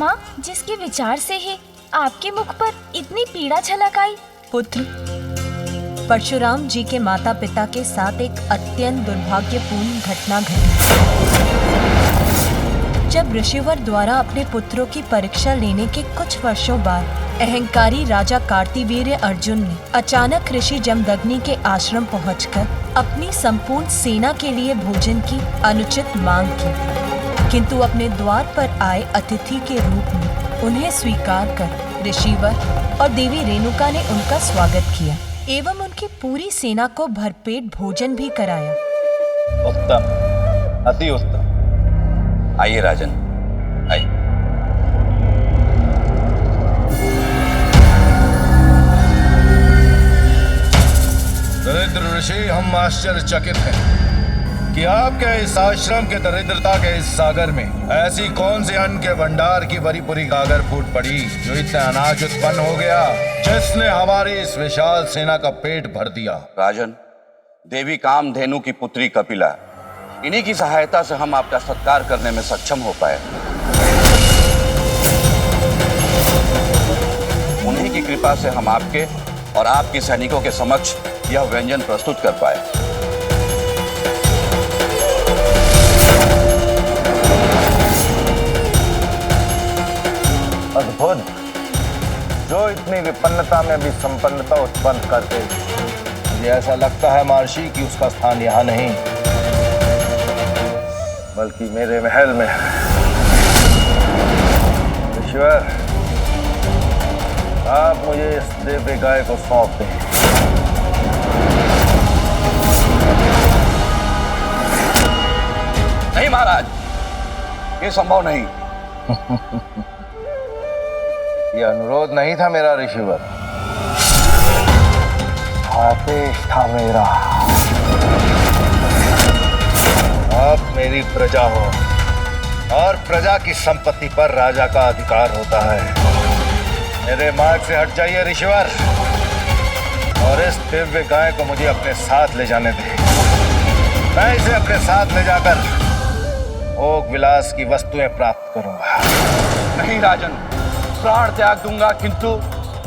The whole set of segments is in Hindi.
माँ, जिसके विचार से ही आपके मुख पर इतनी पीड़ा छलक आई? पुत्र, परशुराम जी के माता पिता के साथ एक अत्यंत दुर्भाग्यपूर्ण घटना घटी। जब ऋषिवर द्वारा अपने पुत्रों की परीक्षा लेने के कुछ वर्षों बाद अहंकारी राजा कार्तिवीर्य अर्जुन ने अचानक ऋषि जमदग्नि के आश्रम पहुंचकर अपनी संपूर्ण सेना के लिए भोजन की अनुचित मांग की, किंतु अपने द्वार पर आए अतिथि के रूप में उन्हें स्वीकार कर ऋषिवर और देवी रेणुका ने उनका स्वागत किया एवं उनकी पूरी सेना को भरपेट भोजन भी कराया। उत्तम, अति उत्तम। आइए राजन, आइए। दरिद्र ऋषि, हम आश्चर्यचकित हैं कि आपके इस आश्रम के दरिद्रता के इस सागर में ऐसी कौन सी अन्न के भंडार की बड़ी पूरी गागर फूट पड़ी जो इतना अनाज उत्पन्न हो गया, जिसने हमारी इस विशाल सेना का पेट भर दिया। राजन, देवी कामधेनु की पुत्री कपिला, इन्हीं की सहायता से हम आपका सत्कार करने में सक्षम हो पाए। उन्हीं की कृपा से हम आपके और आपके सैनिकों के समक्ष यह व्यंजन प्रस्तुत कर पाए। अद्भुत, जो इतनी विपन्नता में भी संपन्नता उत्पन्न करते। मुझे ऐसा लगता है महर्षि कि उसका स्थान यहाँ नहीं बल्कि मेरे महल में है। ईश्वर, आप मुझे इस दिव्य गाय को सौंप दें। नहीं महाराज, ये संभव नहीं। यह अनुरोध नहीं था मेरा ऋषिवर, आदेश था मेरा। आप मेरी प्रजा हो और प्रजा की संपत्ति पर राजा का अधिकार होता है। मेरे मार्ग से हट जाइए ऋषिवर और इस दिव्य गाय को मुझे अपने साथ ले जाने दें। मैं इसे अपने साथ ले जाकर भोग विलास की वस्तुएं प्राप्त करूंगा। नहीं राजन, प्राण त्याग दूंगा, किंतु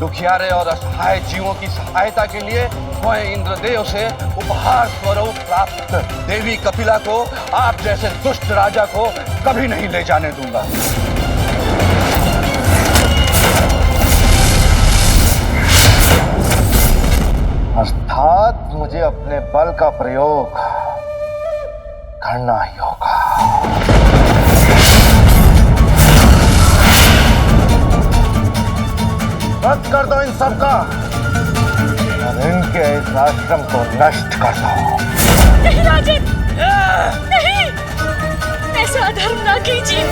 दुखियारे और असहाय जीवों की सहायता के लिए मैं इंद्रदेव से उपहार स्वरूप प्राप्त देवी कपिला को आप जैसे दुष्ट राजा को कभी नहीं ले जाने दूंगा। अर्थात मुझे अपने बल का प्रयोग करना ही होगा। रद्द कर दो इन सबका और इनके इस आश्रम को नष्ट कर दो। नहीं राजन, नहीं, ऐसा धर्म ना कीजिए,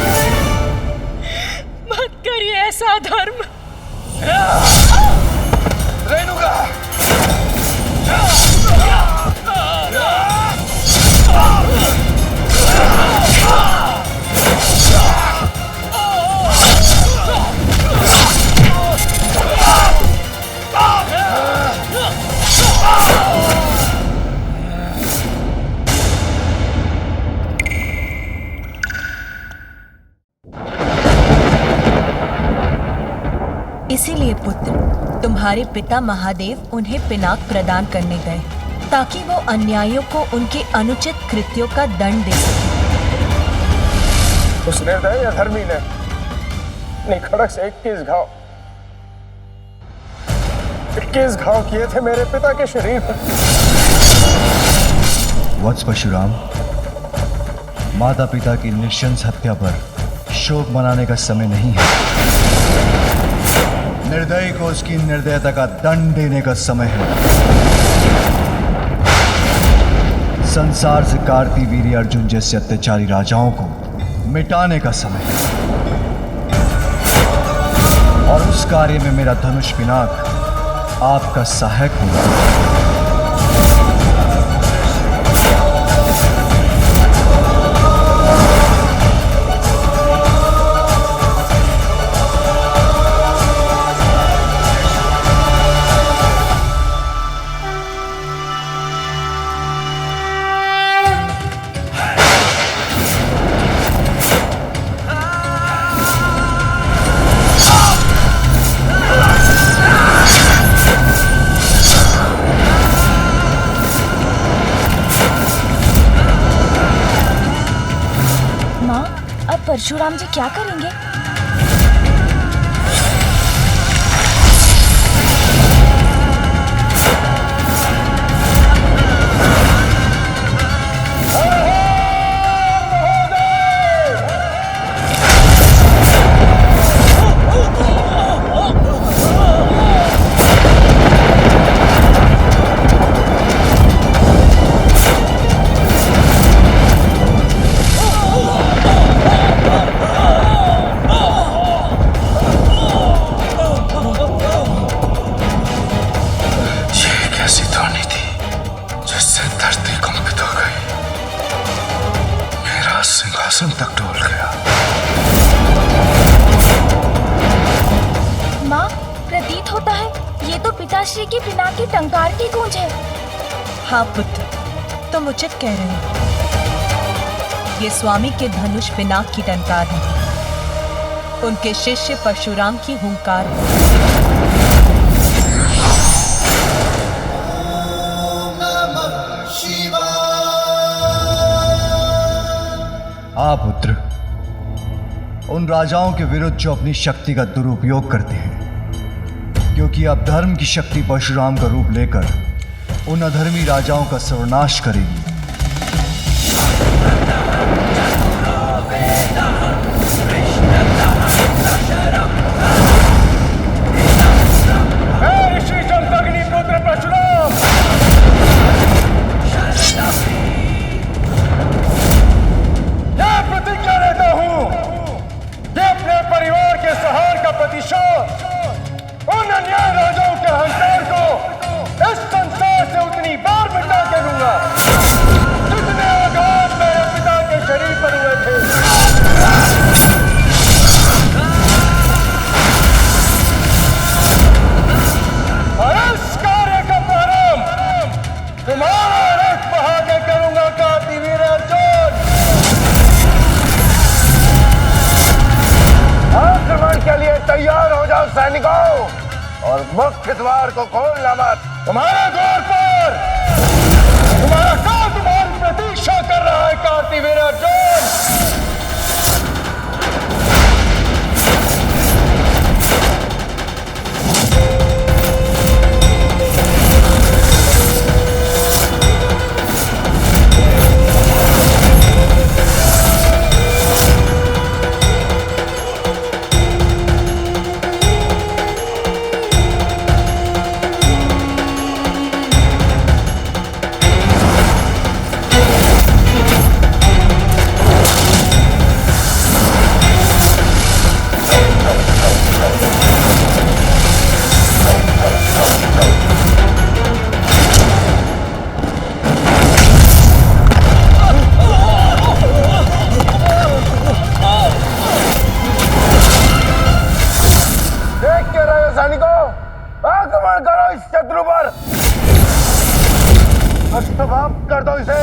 मत करिए ऐसा धर्म। रेणुका, इसीलिए पुत्र, तुम्हारे पिता महादेव उन्हें पिनाक प्रदान करने गए ताकि वो अन्यायियों को उनके अनुचित कृत्यों का दंड दे सके। उस निर्दयी अधर्मी ने निखड़क से 21 घाव किए थे मेरे पिता के शरीर पर। वत्स परशुराम, माता पिता की नृशंस हत्या पर शोक मनाने का समय नहीं है। निर्दयी को उसकी निर्दयता का दंड देने का समय है। संसार से कार्तिवीर्य अर्जुन जैसे अत्याचारी राजाओं को मिटाने का समय है। और उस कार्य में मेरा धनुष पिनाक आपका सहायक होगा। परशुराम जी क्या करेंगे? सिंहासन तक डोल गया। माँ, प्रतीत होता है ये तो पिताश्री की पिनाक की टंकार की गूंज है। हाँ पुत्र, तुम उचित कह रहे हो। ये स्वामी के धनुष पिनाक की टंकार है, उनके शिष्य परशुराम की हुंकार है। हाँ पुत्र, उन राजाओं के विरुद्ध जो अपनी शक्ति का दुरुपयोग करते हैं, क्योंकि अब धर्म की शक्ति परशुराम का रूप लेकर उन अधर्मी राजाओं का सर्वनाश करेगी। उन अन्याय राजाओं के अहंकार को इस संसार से उतनी बार मिटा के दूंगा जितने आघात मेरे पिता के शरीर पर हुए थे। और इस कार्य का प्रारंभ तुम्हारा रथ बहा के करूंगा कार्तिवीर अर्जुन। आक्रमण के लिए तैयार हो जाओ सैनिकों, और मुख्य द्वार को खोलना मत। तुम्हारे द्वार पर तुम्हारा काल तुम्हारी प्रतीक्षा कर रहा है कार्तिवीर अर्जुन। आक्रमण करो इस शत्रु पर, समाप्त कर दो इसे।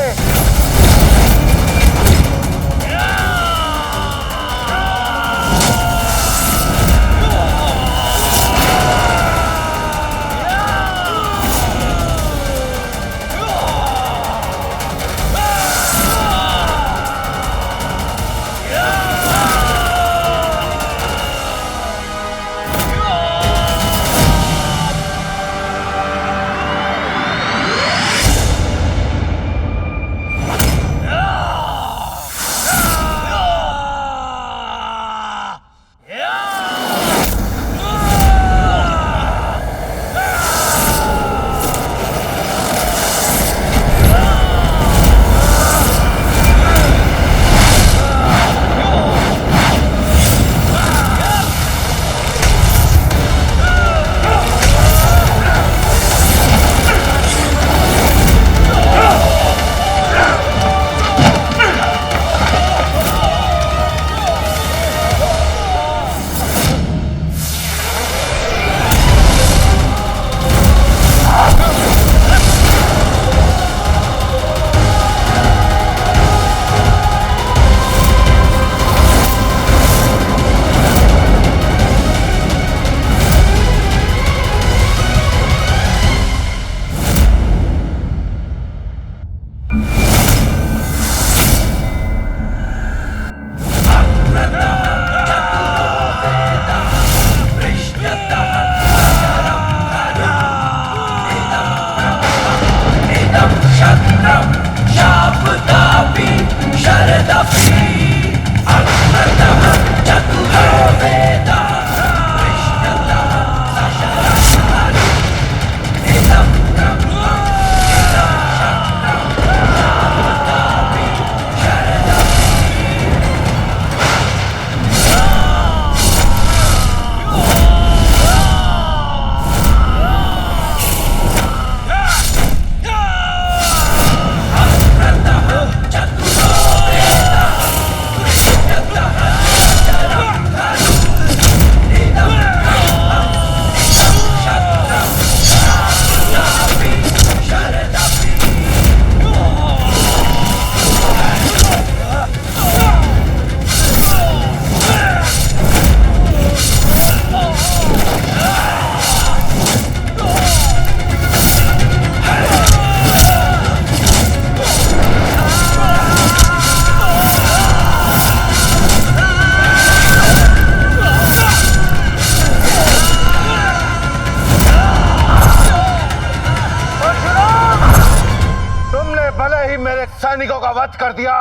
भले ही मेरे सैनिकों का वध कर दिया,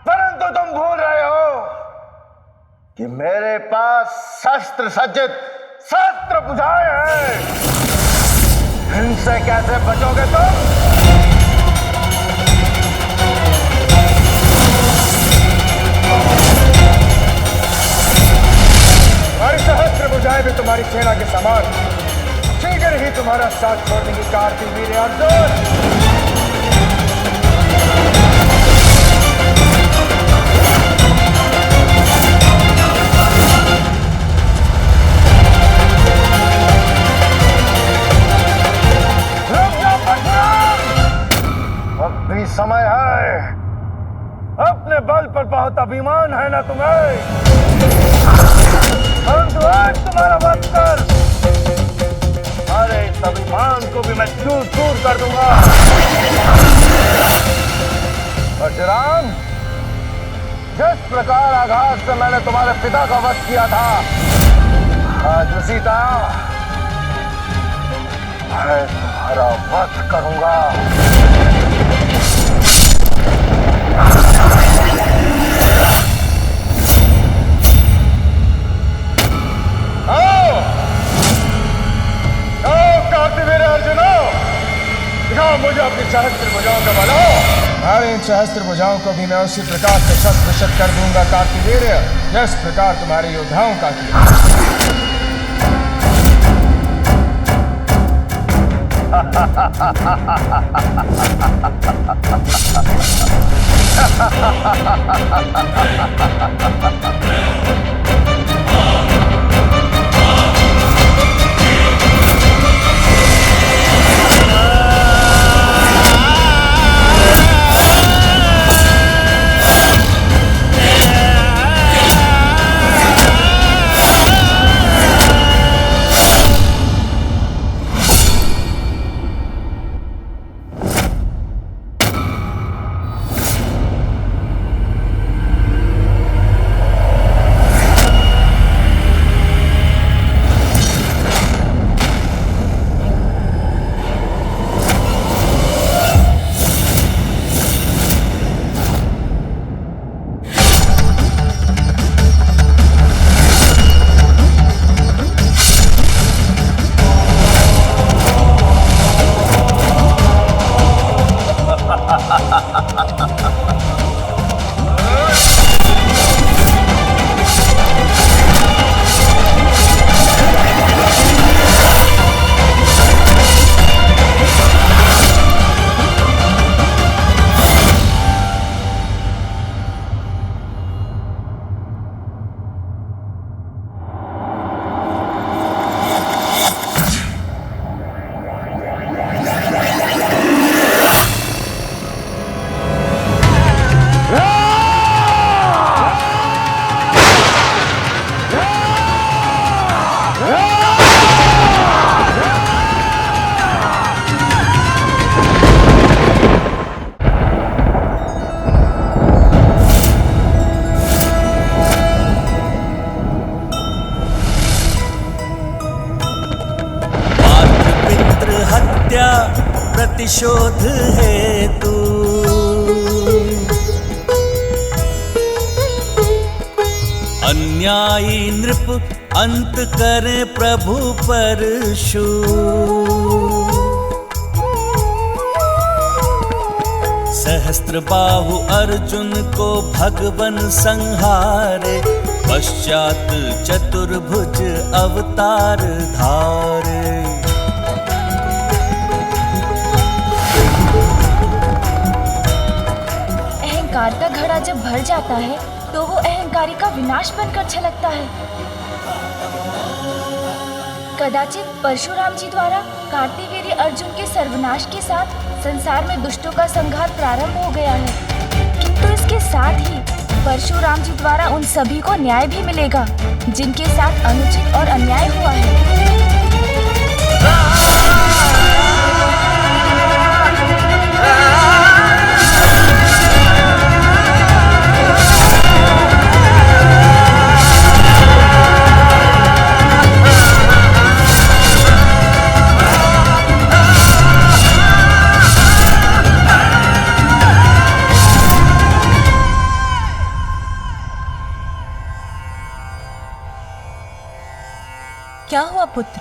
परंतु तुम भूल रहे हो कि मेरे पास शस्त्र सज्जित शस्त्र बुझाए हैं। इनसे कैसे बचोगे तुम? हमारी सहस्त्र बुझाएं भी तुम्हारी सेना के समान शीघ्र ही तुम्हारा साथ छोड़ देंगे कार्तिवीर्य अर्जुन। अब भी समय है। अपने बल पर बहुत अभिमान है ना तुम्हें, परंतु आज तुम्हारा वध कर अरे इस अभिमान को भी मैं चूर चूर कर दूंगा। परशुराम, जिस प्रकार आघात से मैंने तुम्हारे पिता का वध किया था, आज उसी तरह मैं तुम्हारा वध करूंगा। कार्तिवीर्य अर्जुन, दिखाओ मुझे अपनी सहस्त्र भुजाओं का बल। तुम्हारे इन सहस्त्र भुजाओं को भी मैं उसी प्रकार से शत विशत कर दूंगा कार्तिवीर्य, जिस प्रकार तुम्हारे योद्धाओं का किया। प्रतिशोध हेतु अन्यायी नृप अंत करे प्रभु परशु। सहस्त्र बाहु अर्जुन को भगवन संहारे, पश्चात चतुर्भुज अवतार धारे। अहंकार का घड़ा जब भर जाता है तो वो अहंकारी का विनाश बनकर छलकता है। कदाचित परशुराम जी द्वारा कार्तिवीर्य अर्जुन के सर्वनाश के साथ संसार में दुष्टों का संहार प्रारंभ हो गया है, किंतु इसके साथ ही परशुराम जी द्वारा उन सभी को न्याय भी मिलेगा जिनके साथ अनुचित और अन्याय हुआ है। हुआ पुत्र?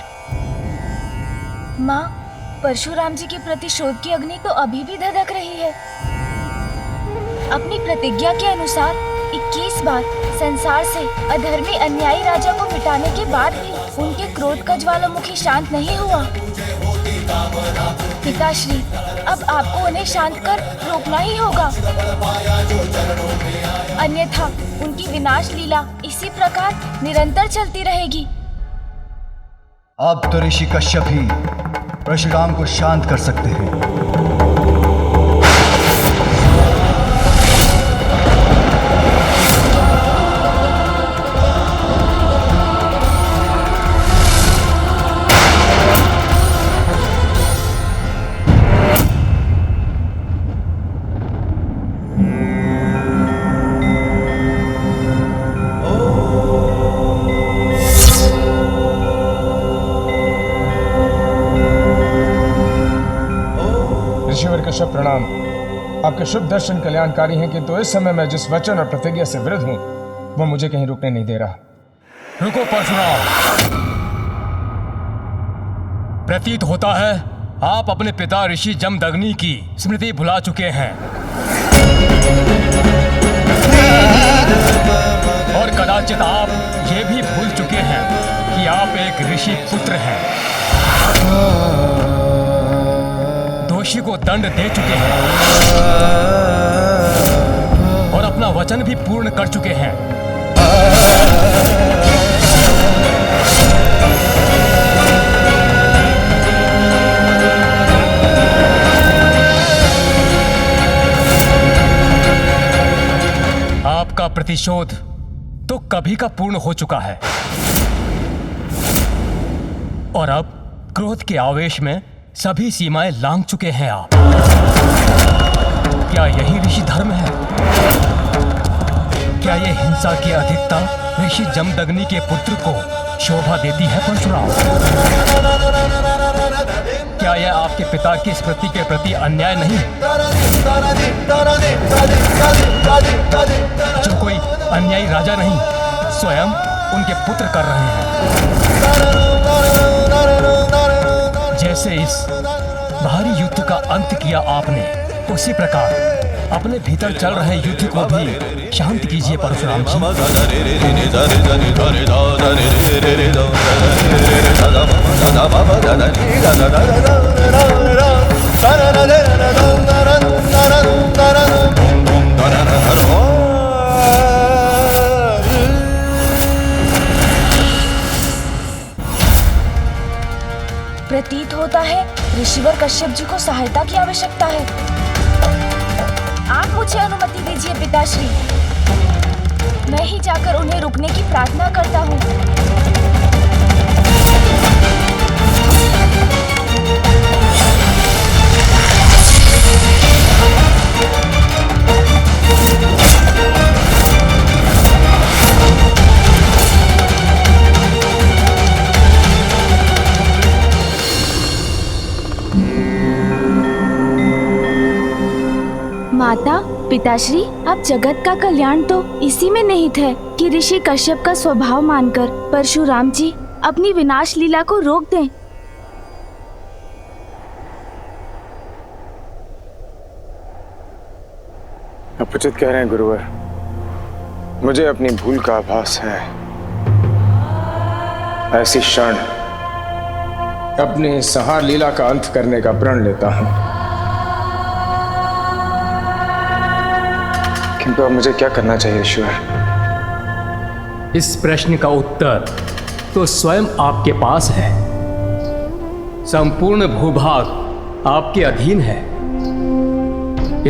माँ, परशुराम जी के प्रति शोध की अग्नि तो अभी भी धधक रही है। अपनी प्रतिज्ञा के अनुसार 21 बार संसार से अधर्मी अन्यायी राजा को मिटाने के बाद भी उनके क्रोध का ज्वालामुखी शांत नहीं हुआ। पिताश्री, अब आपको उन्हें शांत कर रोकना ही होगा, अन्यथा उनकी विनाश लीला इसी प्रकार निरंतर चलती रहेगी। अब तो ऋषि कश्यप ही परशुराम को शांत कर सकते हैं। कश्यप प्रणाम। आपके शुभ दर्शन कल्याणकारी हैं, किंतु इस समय मैं जिस वचन और प्रतिज्ञा से विरुद्ध हूं वो मुझे कहीं रुकने नहीं दे रहा। रुको परशुराम, प्रतीत होता है आप अपने पिता ऋषि जमदग्नि की स्मृति भुला चुके हैं और कदाचित आप ये भी भूल चुके हैं कि आप एक ऋषि पुत्र हैं। दोषी को दंड दे चुके हैं और अपना वचन भी पूर्ण कर चुके हैं। आपका प्रतिशोध तो कभी का पूर्ण हो चुका है और अब क्रोध के आवेश में सभी सीमाएं लांघ चुके हैं आप। क्या यही ऋषि धर्म है? क्या ये हिंसा की अधिकता ऋषि जमदग्नि के पुत्र को शोभा देती है परशुराम? क्या यह आपके पिता की स्मृति के प्रति अन्याय नहीं? जो कोई अन्यायी राजा नहीं, स्वयं उनके पुत्र कर रहे हैं। जैसे इस भारी युद्ध का अंत किया आपने, उसी प्रकार अपने भीतर चल रहे युद्ध को भी शांत कीजिए परशुराम जी। प्रतीत होता है ऋषिवर कश्यप जी को सहायता की आवश्यकता है। आप मुझे अनुमति दीजिए पिताश्री, मैं ही जाकर उन्हें रुकने की प्रार्थना करता हूँ। माता, पिताश्री, अब जगत का कल्याण तो इसी में निहित है कि ऋषि कश्यप का स्वभाव मानकर परशुराम जी अपनी विनाश लीला को रोक दें। आप उचित कह रहे हैं गुरुवर, मुझे अपनी भूल का आभास है। ऐसी क्षण अपनी संहार लीला का अंत करने का प्रण लेता हूं, किंतु अब मुझे क्या करना चाहिए ईश्वर? इस प्रश्न का उत्तर तो स्वयं आपके पास है। संपूर्ण भूभाग आपके अधीन है,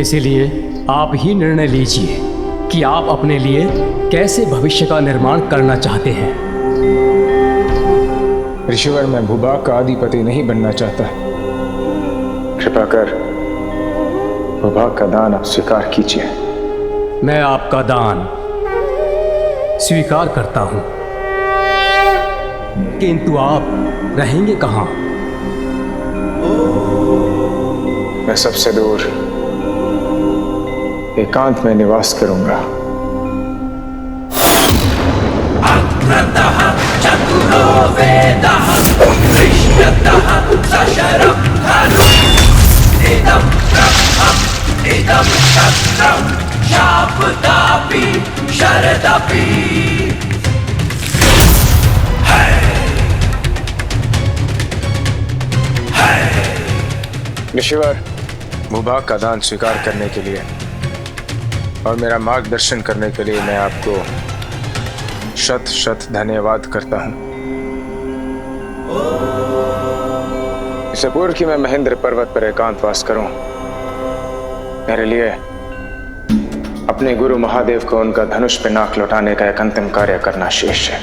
इसीलिए आप ही निर्णय लीजिए कि आप अपने लिए कैसे भविष्य का निर्माण करना चाहते हैं। ऋषिवर, मैं भूभाग का अधिपति नहीं बनना चाहता। कृपा कर भूभाग का दान आप स्वीकार कीजिए। मैं आपका दान स्वीकार करता हूं, किंतु आप रहेंगे कहां? मैं सबसे दूर एकांत में निवास करूंगा। चतुरो वेदः विश्वतः सशरं धनुः इदं ब्रह्मम् इदं शस्त्रं शापदापि शरदपि ऋषिवर, भूभाग का दान स्वीकार करने के लिए और मेरा मार्गदर्शन करने के लिए मैं आपको शत शत धन्यवाद करता हूं। इससे पूर्व कि मैं महेंद्र पर्वत पर एकांतवास करूं, मेरे लिए अपने गुरु महादेव को उनका धनुष पे नाक लौटाने का एक अंतिम कार्य करना शेष है।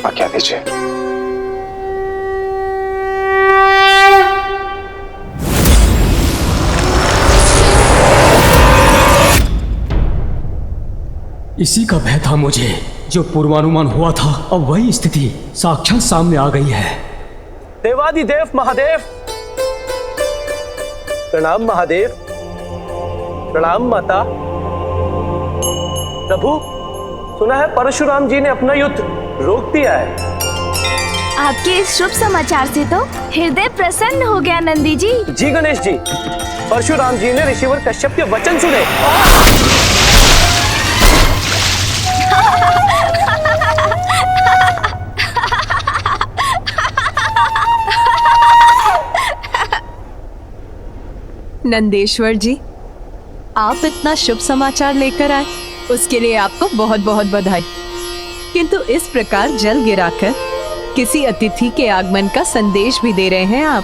आज्ञा दीजिए। इसी का भय था मुझे, जो पूर्वानुमान हुआ था, अब वही स्थिति साक्षात सामने आ गई है। देवादिदेव महादेव, प्रणाम महादेव, प्रणाम माता। प्रभु, सुना है परशुराम जी ने अपना युद्ध रोक दिया है। आपके इस शुभ समाचार से तो हृदय प्रसन्न हो गया नंदी जी। जी गणेश जी, परशुराम जी ने ऋषिवर कश्यप के वचन सुने। नंदेश्वर जी, आप इतना शुभ समाचार लेकर आए, उसके लिए आपको बहुत बहुत बधाई। किंतु इस प्रकार जल गिराकर किसी अतिथि के आगमन का संदेश भी दे रहे हैं आप।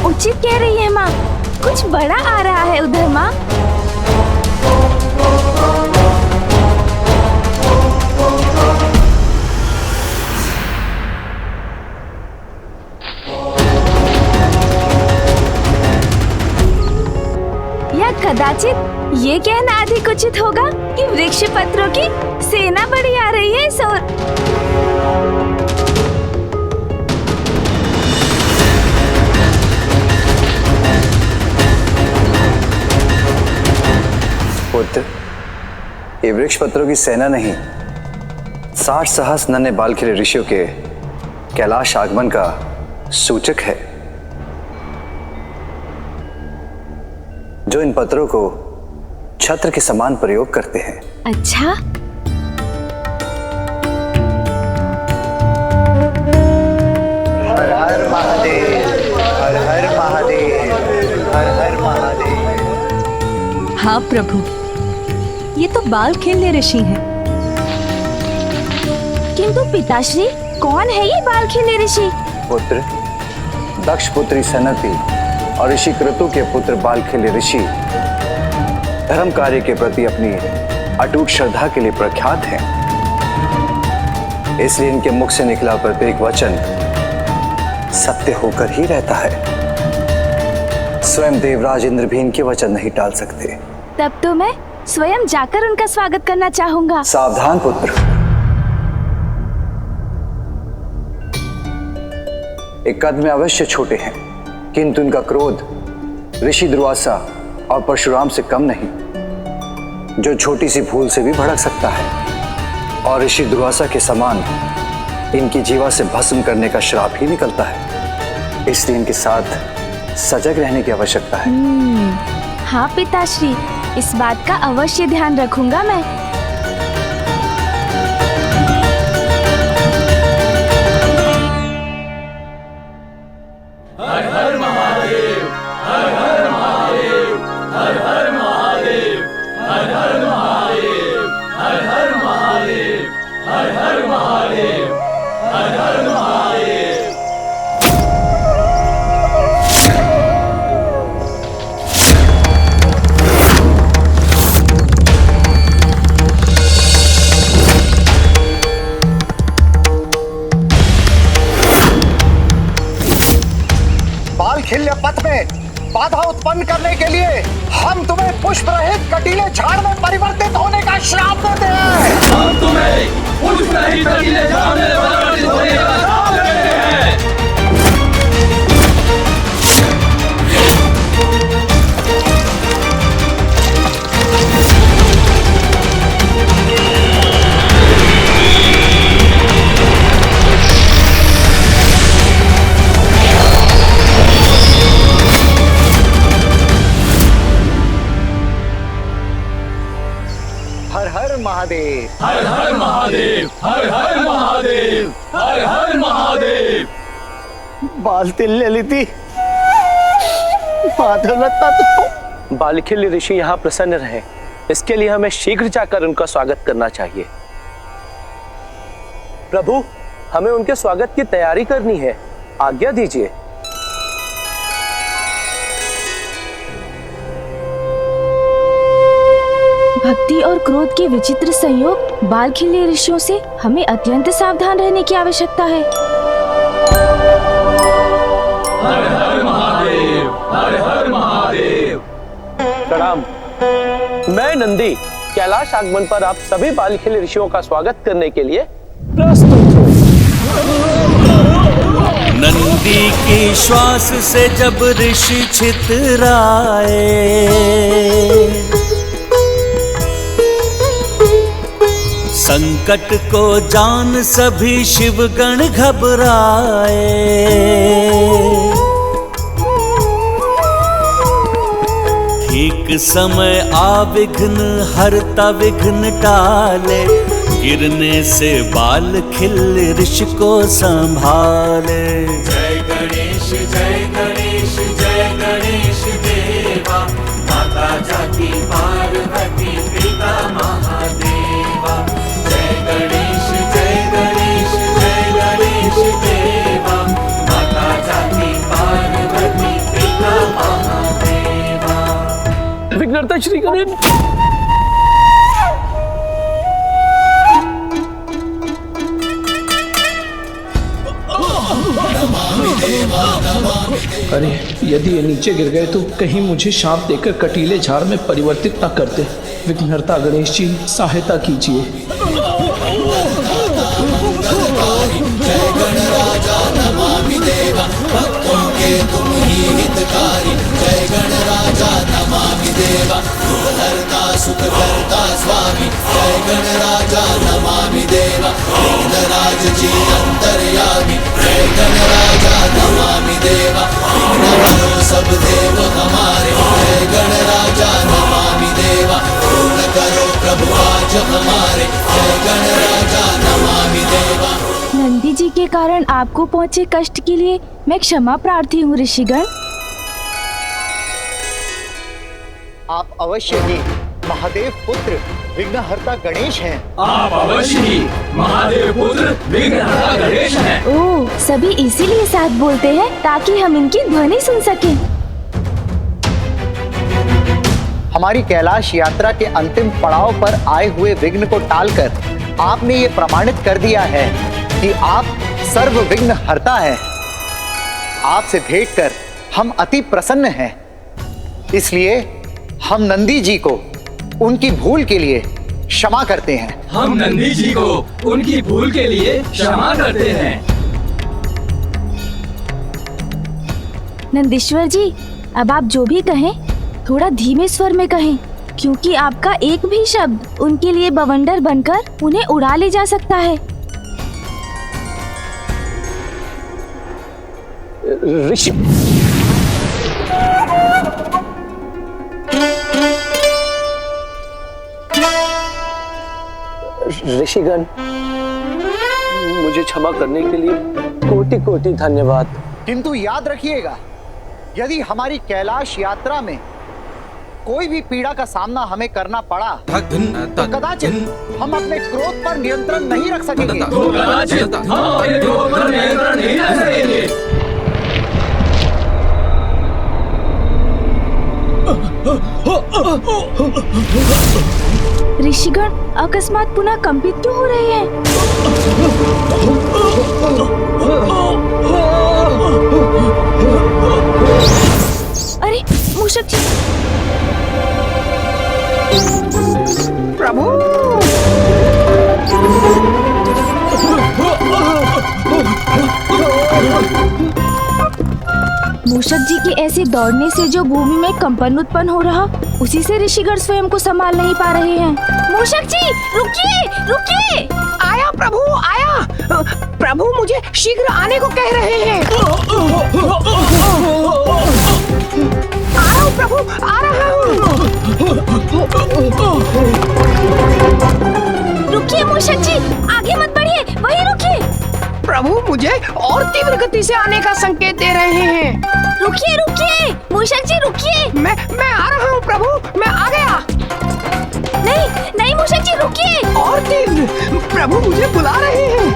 उचित कह रही है माँ, कुछ बड़ा आ रहा है उधर माँ। या कदाचित ये कहना अधिक उचित होगा कि वृक्ष पत्रों की सेना बड़ी आ रही है इस ओर। पुत्र, ये वृक्ष पत्रों की सेना नहीं, 60 सहस्र नन्हे बाल खिले ऋषियों के कैलाश आगमन का सूचक है, जो इन पत्रों को छत्र के समान प्रयोग करते हैं। अच्छा, हर हर महादेव, हर हर महादेव, हर हर महादेव। हाँ प्रभु, ये तो बाल खेलने ऋषि हैं। किंतु पिताश्री, कौन है ये बाल खेलने ऋषि? पुत्र, दक्ष पुत्री सनति और ऋषि क्रतु के पुत्र बाल खेले ऋषि धर्म कार्य के प्रति अपनी अटूट श्रद्धा के लिए प्रख्यात हैं। इसलिए इनके मुख से निकला प्रत्येक वचन सत्य होकर ही रहता है। स्वयं देवराज इंद्र भी इनके वचन नहीं टाल सकते। तब तो मैं स्वयं जाकर उनका स्वागत करना चाहूंगा। सावधान पुत्र, एक कद में अवश्य छोटे हैं, किंतु इनका क्रोध ऋषि दुर्वासा और परशुराम से कम नहीं, जो छोटी सी भूल से भी भड़क सकता है। और ऋषि दुर्वासा के समान इनकी जीवा से भस्म करने का श्राप ही निकलता है। इसलिए इनके साथ सजग रहने की आवश्यकता है। हाँ पिताश्री, इस बात का अवश्य ध्यान रखूंगा मैं। हर हर महादेव, हर हर महादेव, हर हर महादेव, हर हर महादेव, हर हर महादेव, हर हर महादेव, हर हर महादेव। बाधा उत्पन्न करने के लिए हम तुम्हें पुष्प रहित कटीले झाड़ में परिवर्तित होने का श्राप देते हैं। हम तुम्हें पुष्प रहित कटीले झाड़ में परिवर्तित होने का श्राप देते हैं। हर हर महादेव, हर हर महादेव, हर हर महादेव, हर हर महादेव। बालतिल ललिती, बालखिल ऋषि यहाँ प्रसन्न रहे, इसके लिए हमें शीघ्र जाकर उनका स्वागत करना चाहिए। प्रभु, हमें उनके स्वागत की तैयारी करनी है, आज्ञा दीजिए। भक्ति और क्रोध के विचित्र संयोग बालखिल्य ऋषियों से हमें अत्यंत सावधान रहने की आवश्यकता है। हर हर महादेव, हर हर महादेव। प्रणाम। मैं नंदी कैलाश आगमन पर आप सभी बालखिल ऋषियों का स्वागत करने के लिए प्रस्तुत हूँ। नंदी के श्वास से जब ऋषि छितराए, संकट को जान सभी शिवगण घबराए। ठीक समय आ विघ्न हरता विघ्न टाले, गिरने से बाल खिल ऋषि को संभाले। जय गणेश, जय गणेश, जय गणेश देवा, माता जाकी पार्वती पिता महादेवा। जय गणेश, जय गणेश, जय गणेश देवा, माता जाकी पार्वती पिता महादेवा। विघ्नहर्ता श्री गणेश। अरे यदि ये नीचे गिर गए तो कहीं मुझे शाप देकर कटीले झाड़ में परिवर्तित न कर दे। विघ्नहर्ता गणेश जी सहायता कीजिए। जय गणराजा नमामि देवा, भक्तों के तुम ही हितकारी। जय गणराजा नमामि देवा, दुःखहर्ता सुखकर्ता स्वामी। जय गणराजा नमामि देवा, विघ्नराज जी अंतर्यामी। जय गणराजा नमामि देवा, विघ्न हरो सब देव हमारे। जय गणराजा नमामि देवा, पूर्ण करो प्रभु आज हमारे। जय गणराजा नमामि देवा। नंदी जी के कारण आपको पहुँचे कष्ट के लिए मैं क्षमा प्रार्थी हूँ ऋषिगण। आप अवश्य ही महादेव पुत्र विघ्नहर्ता गणेश हैं। आप अवश्य ही महादेव पुत्र विघ्नहर्ता गणेश हैं। ओह, सभी इसीलिए साथ बोलते हैं ताकि हम इनकी ध्वनि सुन सकें। हमारी कैलाश यात्रा के अंतिम पड़ाव पर आए हुए विघ्न को टालकर आपने ये प्रमाणित कर दिया है कि आप सर्व विघ्न हर्ता हैं। आपसे भेंट कर हम अति प्रसन्न हैं। इसलिए हम नंदी जी को उनकी भूल के लिए क्षमा करते हैं। हम नंदी जी को उनकी भूल के लिए क्षमा करते हैं। नंदीश्वर जी, अब आप जो भी कहें थोड़ा धीमे स्वर में कहें, क्योंकि आपका एक भी शब्द उनके लिए बवंडर बनकर उन्हें उड़ा ले जा सकता है। ऋषि ऋषिगण, मुझे क्षमा करने के लिए कोटि कोटि धन्यवाद। किंतु याद रखिएगा, यदि हमारी कैलाश यात्रा में कोई भी पीड़ा का सामना हमें करना पड़ा तो कदाचित हम अपने क्रोध पर नियंत्रण नहीं रख सकेंगे। ऋषिगण अकस्मात पुनः कंपित क्यों हो रहे हैं? अरे मूषक जी। प्रभु मूषक जी के ऐसे दौड़ने से जो भूमि में कंपन उत्पन्न हो रहा, उसी से ऋषिगण स्वयं को संभाल नहीं पा रहे हैं। मूषक जी रुकिए, रुकिए। आया प्रभु, आया। प्रभु मुझे शीघ्र आने को कह रहे हैं। आ रहा हूँ प्रभु, आ रहा हूँ। रुकिए मूषक जी, आगे मत बढ़िए, वहीं रुकिए। प्रभु मुझे और तीव्र गति से आने का संकेत दे रहे हैं। रुकिए रुकिए मूषक जी, रुकिए। मैं आ रहा हूँ प्रभु, मैं आ गया। नहीं नहीं मूषक जी, रुकिए। और तीव्र, प्रभु मुझे बुला रहे हैं।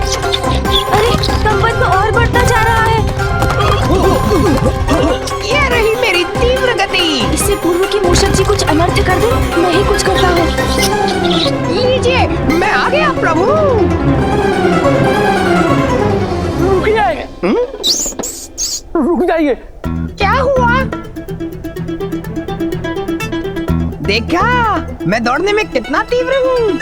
अरे कंपन तो और बढ़ता जा रहा है। ये रही मेरी तीव्र गति। इससे पूर्व कि मूषक जी कुछ अनर्थ कर दे, मैं ही कुछ करता हूँ। लीजिए, मैं आ गया प्रभु। रुक जाइए। क्या हुआ? देखा मैं दौड़ने में कितना तीव्र हूँ।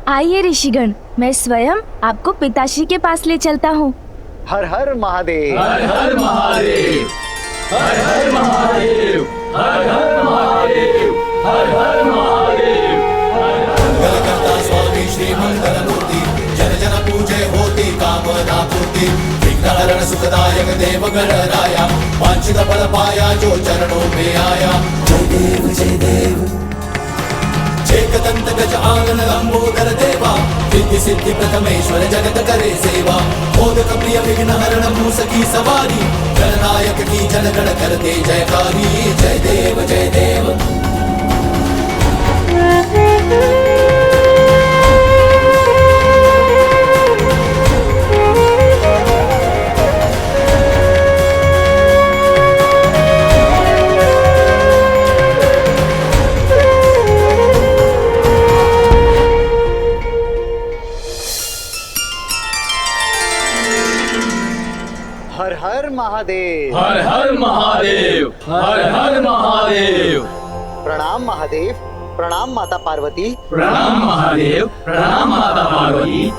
आइए ऋषिगण, मैं स्वयं आपको पिताश्री के पास ले चलता हूँ। हर हर महादेव। हर हर महादेव, हर हर महादेव, हर हर महादेव, हर हर महादेव, मंगलकर्ता स्वामी श्री मंगलमूर्ति, जन जन पूजे होती कामना पूर्ति, विघ्नहरण सुखदायक देव गणराया, वांछित फल पाया जो चरणों में आया। जय देव एकदंत गज आंगन लंबोदर देवा, सिद्धि सिद्धि प्रथमेश्वर जगत करे सेवा, मोदक प्रिय विघ्न हरण मूसकी सवारी, गणनायक की जन गण करते जयकारी। जय देव जय देव। हर हर महादेव, हर हर महादेव, हर हर महादेव। प्रणाम महादेव, प्रणाम माता पार्वती। प्रणाम महादेव, प्रणाम माता पार्वती।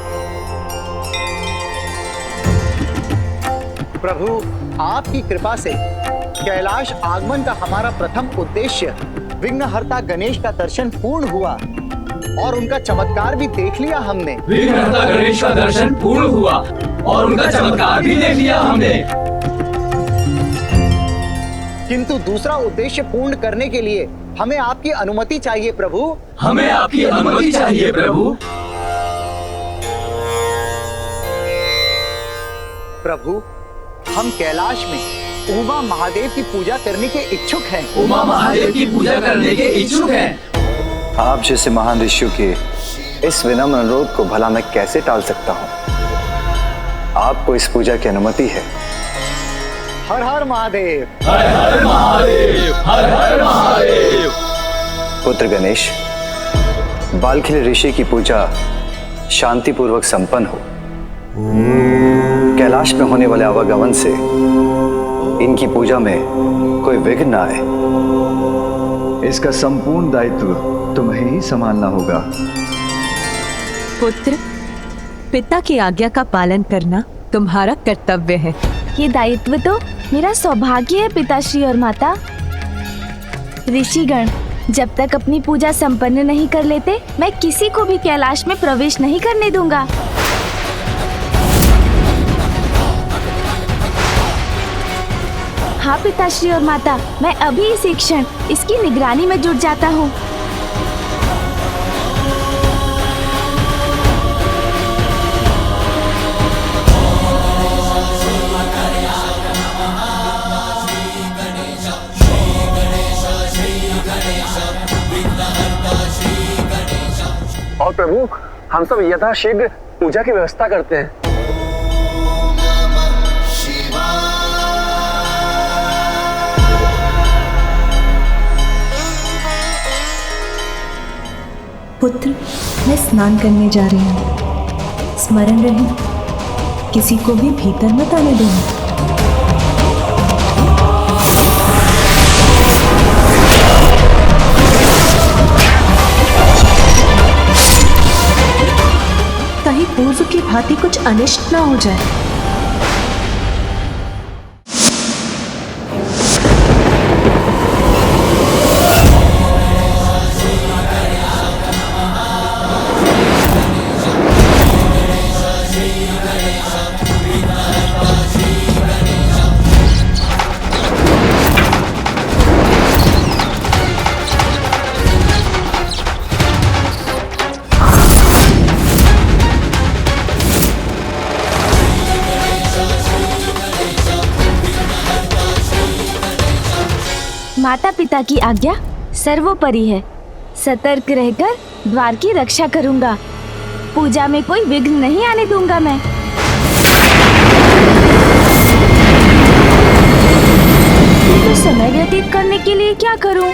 प्रभु आपकी कृपा से कैलाश आगमन का हमारा प्रथम उद्देश्य विघ्नहर्ता गणेश का दर्शन पूर्ण हुआ और उनका चमत्कार भी देख लिया हमने। विघ्नहर्ता गणेश का दर्शन पूर्ण हुआ और उनका चमत्कार भी देख लिया हमने। किंतु दूसरा उद्देश्य पूर्ण करने के लिए हमें आपकी अनुमति चाहिए प्रभु। हमें आपकी अनुमति चाहिए प्रभु। प्रभु हम कैलाश में उमा महादेव की पूजा करने के इच्छुक हैं। उमा महादेव की पूजा करने के इच्छुक हैं। आप जैसे महान ऋषियों के इस विनम्र अनुरोध को भला मैं कैसे टाल सकता हूँ। आपको इस पूजा की अनुमति है। हर हर महादेव, हर हर महादेव, हर हर महादेव। पुत्र गणेश, बालखिल ऋषि की पूजा शांतिपूर्वक संपन्न हो। कैलाश में होने वाले आवागमन से इनकी पूजा में कोई विघ्न न आए। इसका संपूर्ण दायित्व तुम्हें ही संभालना होगा। पुत्र, पिता की आज्ञा का पालन करना तुम्हारा कर्तव्य है। ये दायित्व तो मेरा सौभाग्य है पिताश्री और माता। ऋषिगण जब तक अपनी पूजा संपन्न नहीं कर लेते, मैं किसी को भी कैलाश में प्रवेश नहीं करने दूंगा। हाँ पिताश्री और माता, मैं अभी इसी क्षण इसकी निगरानी में जुट जाता हूँ। और प्रभु हम सब यथाशीघ्र पूजा की व्यवस्था करते हैं। पुत्र, मैं स्नान करने जा रही हूँ। स्मरण रहे, किसी को भी भीतर मत आने देना। पूर्व की भांति कुछ अनिष्ट न हो जाए। माता पिता की आज्ञा सर्वोपरि है। सतर्क रहकर द्वार की रक्षा करूंगा। पूजा में कोई विघ्न नहीं आने दूंगा मैं। तो समय व्यतीत करने के लिए क्या करूं?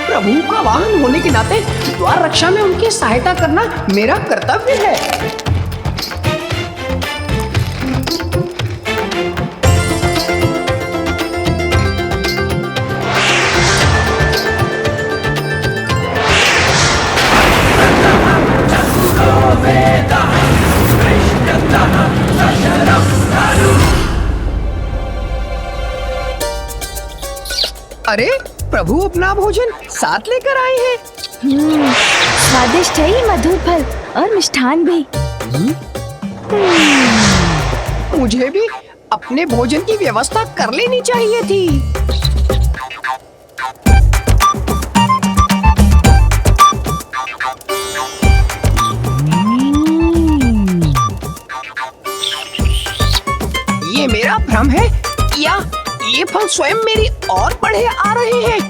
प्रभु का वाहन होने के नाते द्वार रक्षा में उनकी सहायता करना मेरा कर्तव्य है। अरे प्रभु अपना भोजन साथ लेकर आए हैं। स्वादिष्ट है ये मधुर फल और मिष्ठान भी। मुझे भी अपने भोजन की व्यवस्था कर लेनी चाहिए थी। ये मेरा भ्रम है या ये फल स्वयं मेरी और बढ़े आ रहे हैं?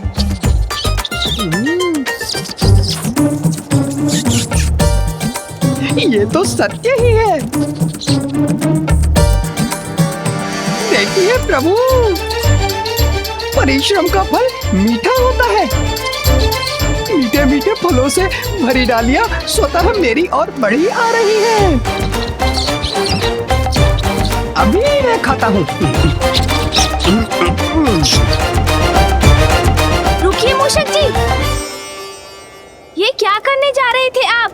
ये तो सत्य ही है। देखिए प्रभु, परिश्रम का फल मीठा होता है। मीठे मीठे फलों से भरी डालियां स्वतः मेरी ओर बढ़ी आ रही हैं। अभी मैं खाता हूँ। रुकिए मूषक जी, ये क्या करने जा रहे थे आप?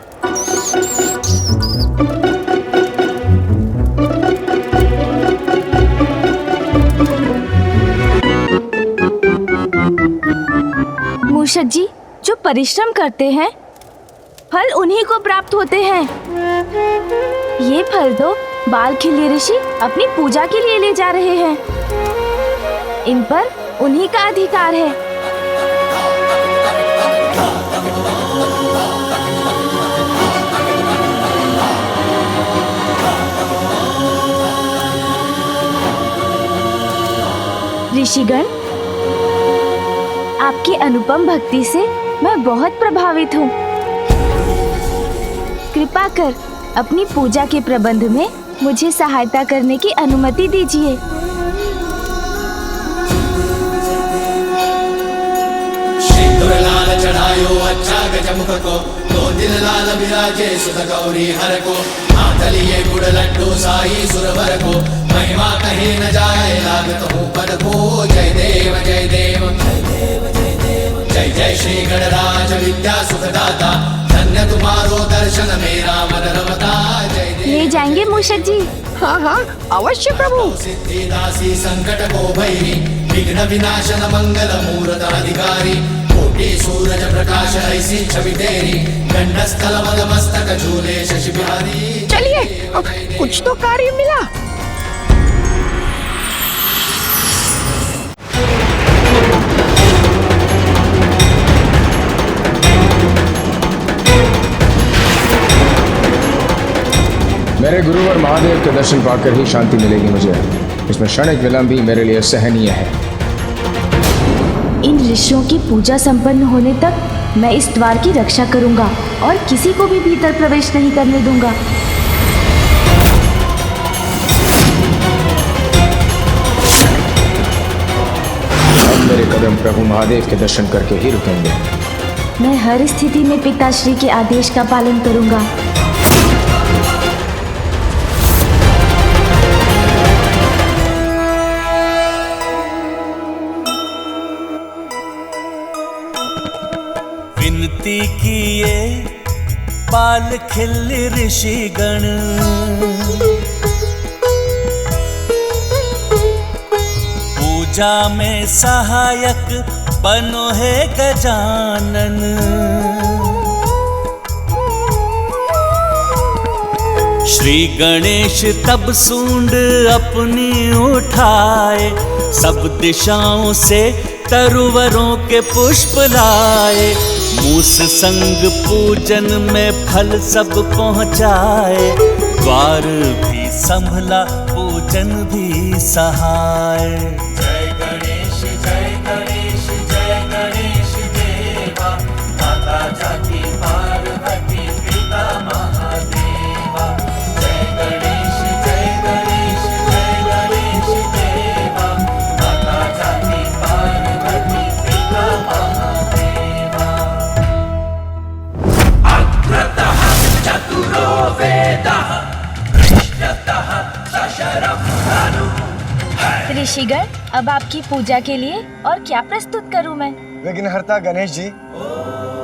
मूषक जी, जो परिश्रम करते हैं फल उन्हीं को प्राप्त होते हैं। ये फल तो बालखिल्य ऋषि अपनी पूजा के लिए ले जा रहे हैं। इन पर उन्हीं का अधिकार है। ऋषिगण, आपकी अनुपम भक्ति से मैं बहुत प्रभावित हूँ। कृपा कर अपनी पूजा के प्रबंध में मुझे सहायता करने की अनुमति दीजिए। लाल चढ़ायो अच्छा गजमुख को, दो दिल लाल विराजे सुत गौरी हर को, हाथ लिए गुड़ लड्डू साई सुरवर को, महिमा कहीं न जाए लागत हूँ पद को। जय देव जय देव जय जय श्री गणराज विद्या सुखदाता, धन्य तुम्हारो दर्शन मेरा मन रमता। जय देव। ले जाएंगे मूषक जी? हाँ हाँ अवश्य प्रभु। सिद्धि दासी संकट को भैरी, विघ्न विनाशन मंगल मूर्त अधिकारी, कोटि सूरज प्रकाश ऐसी छवि तेरी, गंडस्थल मद मस्तक झूले शशि बिहारी। चलिए, कुछ तो कार्य मिला। मेरे गुरुवर महादेव के दर्शन पाकर ही शांति मिलेगी मुझे। इसमें क्षणिक विलंब भी मेरे लिए सहनीय है। इन ऋषियों की पूजा संपन्न होने तक मैं इस द्वार की रक्षा करूंगा और किसी को भी भीतर प्रवेश नहीं करने दूंगा। अब मेरे कदम प्रभु महादेव के दर्शन करके ही रुकेंगे। मैं हर स्थिति में पिताश्री के आदेश का पालन करूंगा। विनती किए बाल खिल ऋषिगण। पूजा में सहायक बनो है गजानन। श्री गणेश तब सूंड अपनी उठाए, सब दिशाओं से तरुवरों के पुष्प लाए। मूस संग पूजन में फल सब पहुँचाए, द्वार भी संभला पूजन भी सहाय। जय गणेश जय गणेश जय गणेश देवा, माता जाति पार्वती पिता महादेवा। जय गणेश जय गणेश जय गणेश देवा, माता जाति पार्वती पिता महादेवा। अग्रतः चतुरो वेदः, पृष्ठतः सशरं धनुः। ऋषिगण, अब आपकी पूजा के लिए और क्या प्रस्तुत करूं मैं? विघ्नहर्ता गणेश जी,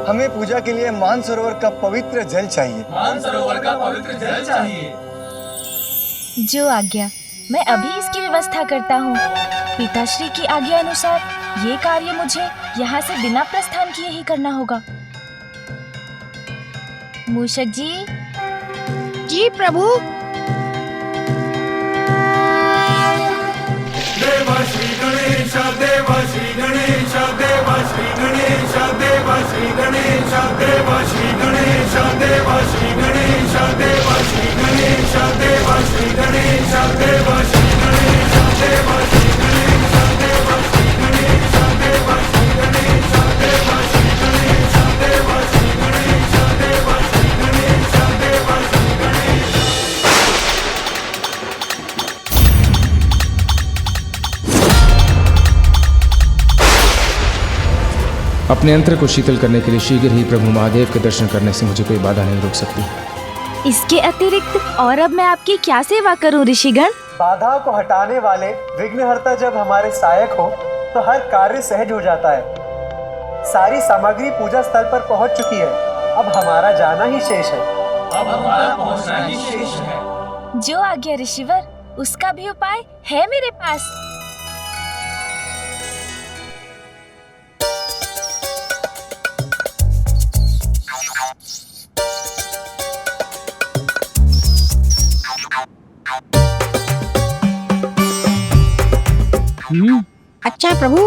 हमें पूजा के लिए मानसरोवर का पवित्र जल चाहिए। मानसरोवर का पवित्र जल चाहिए। जो आज्ञा, मैं अभी इसकी व्यवस्था करता हूँ। पिताश्री की आज्ञा अनुसार ये कार्य मुझे यहाँ से बिना प्रस्थान किए ही करना होगा। मूषक जी। जी प्रभु। देवा श्री गणेश देवा श्री गणेश देवा श्री गणेश देवा श्री गणेश देवा श्री गणेश देवा श्री गणेश देवा श्री गणेश देवा श्री गणेश देवा श्री गणेश देवा श्री गणेश देवा श्री गणेश देवा श्री गणेश देवा श्री गणेश देवा श्री गणेश देवा श्री गणेश देवा श्री गणेश। अपने यंत्र को शीतल करने के लिए शीघ्र ही प्रभु महादेव के दर्शन करने से मुझे कोई बाधा नहीं रोक सकती। इसके अतिरिक्त और अब मैं आपकी क्या सेवा करूं ऋषिगण? बाधा को हटाने वाले विघ्नहर्ता जब हमारे सहायक हो तो हर कार्य सहज हो जाता है। सारी सामग्री पूजा स्थल पर पहुंच चुकी है, अब हमारा जाना ही शेष है। अब हमारा पहुंचना ही शेष है। जो आज्ञा ऋषिवर, उसका भी उपाय है मेरे पास। अच्छा प्रभु।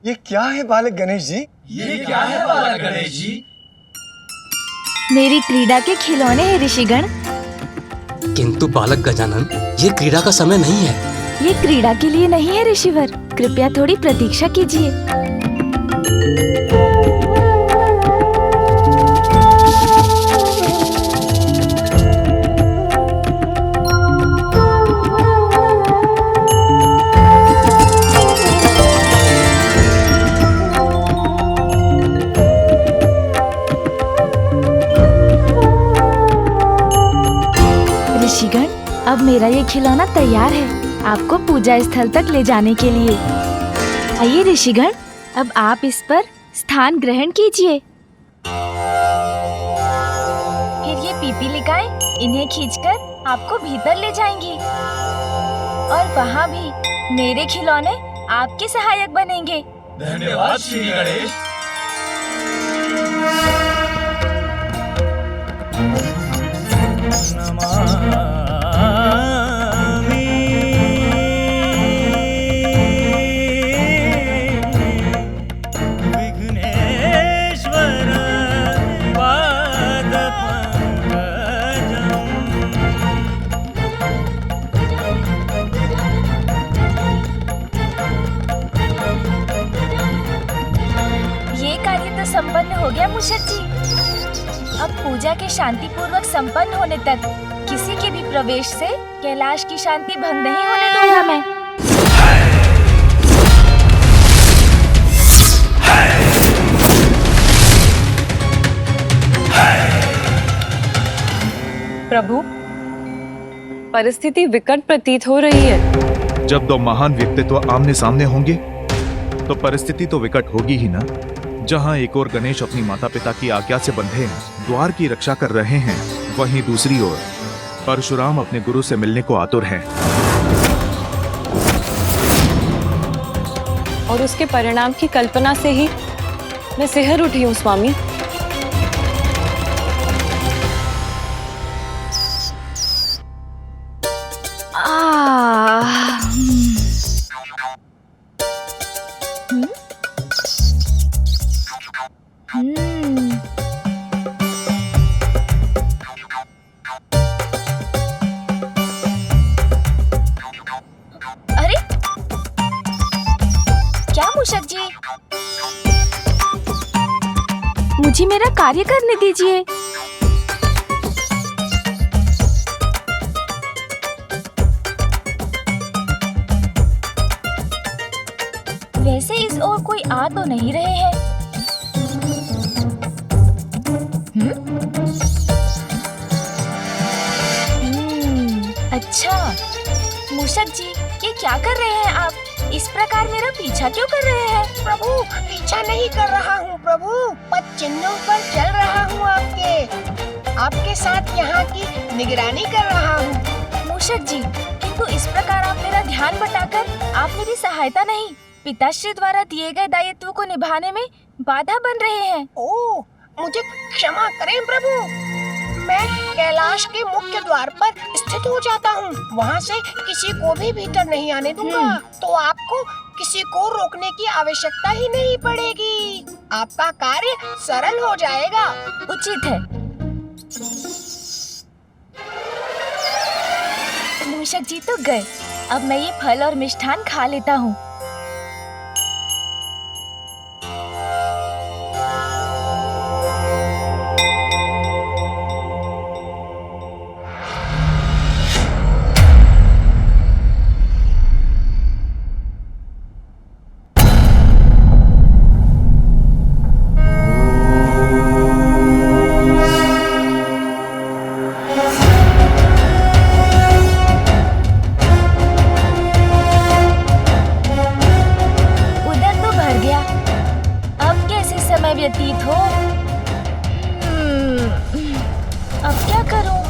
ये क्या है बालक गणेश जी? ये क्या है बालक गणेश जी? मेरी क्रीड़ा के खिलौने हैं ऋषिगण। किंतु बालक गजानन, ये क्रीड़ा का समय नहीं है। ये क्रीड़ा के लिए नहीं है ऋषिवर, कृपया थोड़ी प्रतीक्षा कीजिए। ऋषिगण, अब मेरा ये खिलौना तैयार है आपको पूजा स्थल तक ले जाने के लिए। आइए ऋषिगण, अब आप इस पर स्थान ग्रहण कीजिए। फिर ये पीपीलिकाएं इन्हें खींचकर आपको भीतर ले जाएंगी और वहाँ भी मेरे खिलौने आपके सहायक बनेंगे। धन्यवाद श्री गणेश। विघ्नेश्वर तो संपन्न हो गया मूषक जी। अब पूजा के शांतिपूर्वक संपन्न होने तक किसी के भी प्रवेश से कैलाश की शांति भंग नहीं होने दूंगा मैं। प्रभु, परिस्थिति विकट प्रतीत हो रही है। जब दो महान व्यक्तित्व आमने सामने होंगे तो परिस्थिति तो विकट होगी ही ना। जहां एक ओर गणेश अपनी माता पिता की आज्ञा से बंधे द्वार की रक्षा कर रहे हैं, वहीं दूसरी ओर परशुराम अपने गुरु से मिलने को आतुर हैं। और उसके परिणाम की कल्पना से ही मैं सिहर उठी हूँ स्वामी। अरे क्या मूषक जी, मुझे मेरा कार्य करने दीजिए। वैसे इस ओर कोई आ तो नहीं रहे हैं। अच्छा मूषक जी, ये क्या कर रहे हैं आप? इस प्रकार मेरा पीछा क्यों कर रहे हैं? प्रभु, पीछा नहीं कर रहा हूँ प्रभु, पद चिन्हों पर चल रहा हूँ। आपके साथ यहाँ की निगरानी कर रहा हूँ। मूषक जी, किंतु इस प्रकार आप मेरा ध्यान बटाकर आप मेरी सहायता नहीं, पिताश्री द्वारा दिए गए दायित्व को निभाने में बाधा बन रहे हैं। ओह, मुझे क्षमा करें प्रभु। मैं कैलाश के मुख्य द्वार पर स्थित हो जाता हूँ। वहाँ से किसी को भी भीतर नहीं आने दूंगा, तो आपको किसी को रोकने की आवश्यकता ही नहीं पड़ेगी। आपका कार्य सरल हो जाएगा। उचित है। मूषक जी तो गए, अब मैं ये फल और मिष्ठान खा लेता हूँ। व्यतीत हो। अब क्या करूं?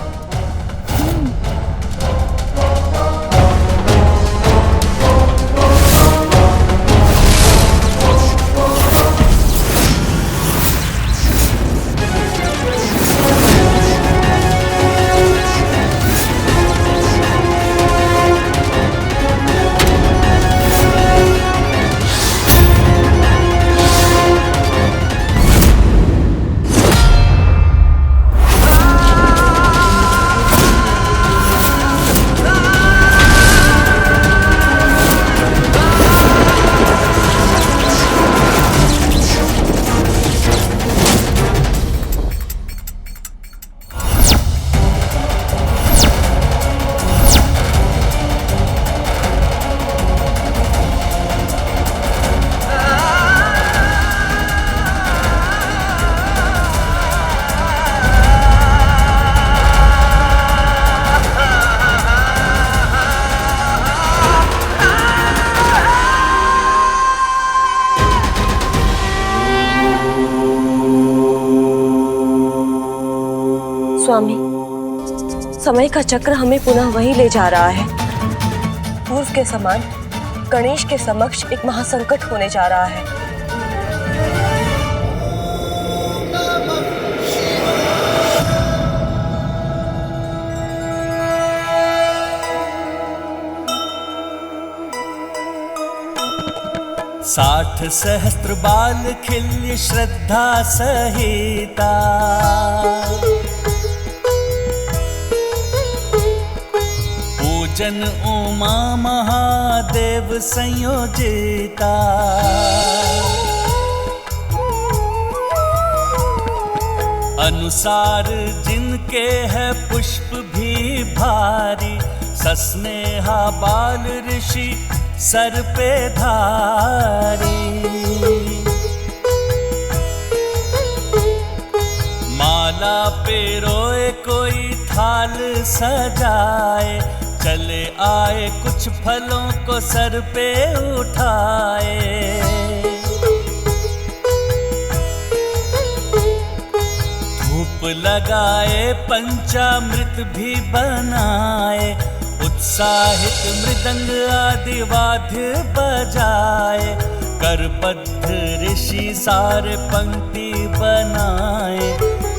स्वामी, समय का चक्र हमें पुनः वहीं ले जा रहा है। पूर्व के समान गणेश के समक्ष एक महासंकट होने जा रहा है। साठ सहस्त्र बाल खिल्य श्रद्धा सहिता, पूजन उमा महादेव संयोजिता। अनुसार जिनके है पुष्प भी भारी, सस्नेहा बाल ऋषि सर पे धारी। माला पे रोए कोई थाल सजाए, चले आए कुछ फलों को सर पे उठाए। धूप लगाए पंचामृत भी बनाए, उत्साहित मृदंग आदि वाद्य बजाए। करबद्ध ऋषि सारे पंक्ति बनाए,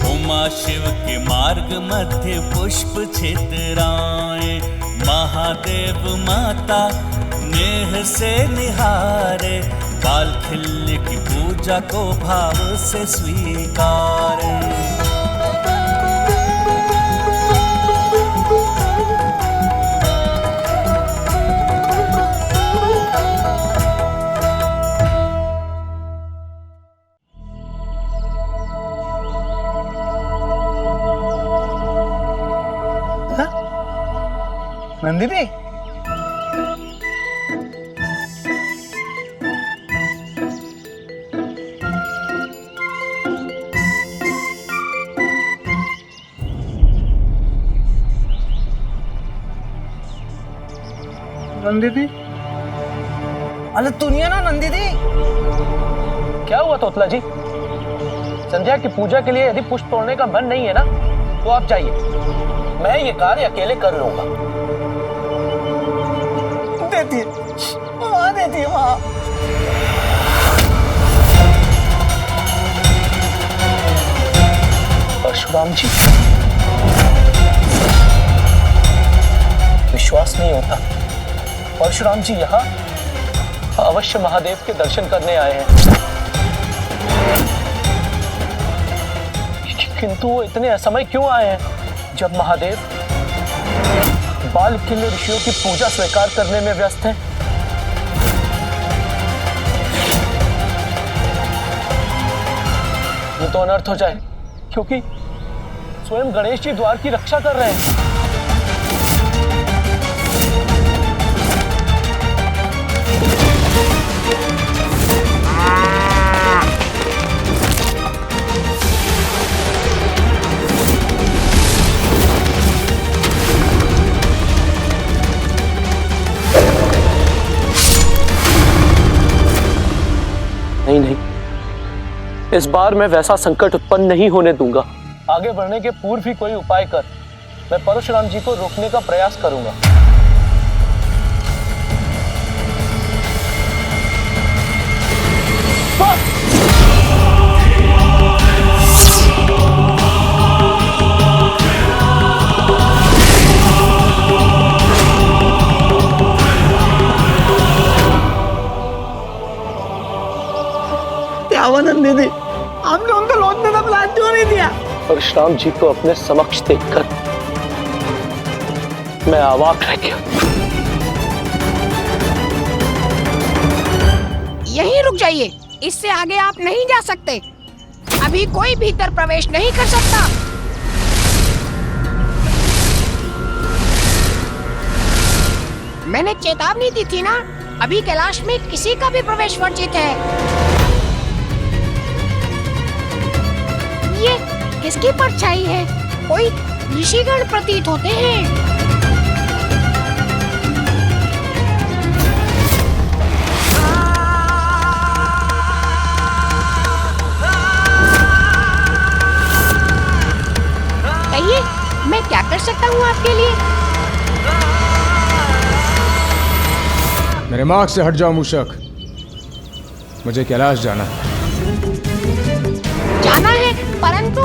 उमा शिव के मार्ग मध्य पुष्प छितराए। महादेव माता नेह से निहारे, बालखिल्य की पूजा को भाव से स्वीकारे। नंदिनी, नंदिनी, अरे सुनिए ना नंदिनी। क्या हुआ तोतला जी? संध्या की पूजा के लिए यदि पुष्प तोड़ने का मन नहीं है ना, तो आप जाइए, मैं ये कार्य अकेले कर लूंगा। देती है, वहां देती है, वहां। परशुराम जी, विश्वास नहीं होता, परशुराम जी यहाँ अवश्य महादेव के दर्शन करने आए हैं, किंतु वो इतने असमय क्यों आए हैं जब महादेव बालखिल्य ऋषियों की पूजा स्वीकार करने में व्यस्त हैं? ये तो अनर्थ हो जाए, क्योंकि स्वयं गणेश जी द्वार की रक्षा कर रहे हैं। नहीं नहीं, इस बार मैं वैसा संकट उत्पन्न नहीं होने दूंगा। आगे बढ़ने के पूर्व ही कोई उपाय कर मैं परशुराम जी को रोकने का प्रयास करूंगा। दीदी, हमने उनको लौटने का प्लान क्यों नहीं दिया? परशुराम जी को अपने समक्ष देखकर मैं अवाक रह गया। यहीं रुक जाइए, इससे आगे आप नहीं जा सकते। अभी कोई भीतर प्रवेश नहीं कर सकता। मैंने चेतावनी दी थी ना, अभी कैलाश में किसी का भी प्रवेश वर्जित है। ये किसकी परछाई है? कोई ऋषिगण प्रतीत होते हैं। कहिए, मैं क्या कर सकता हूँ आपके लिए? मेरे मार्ग से हट जाओ मूषक, मुझे कैलाश जाना है। जाना है, परंतु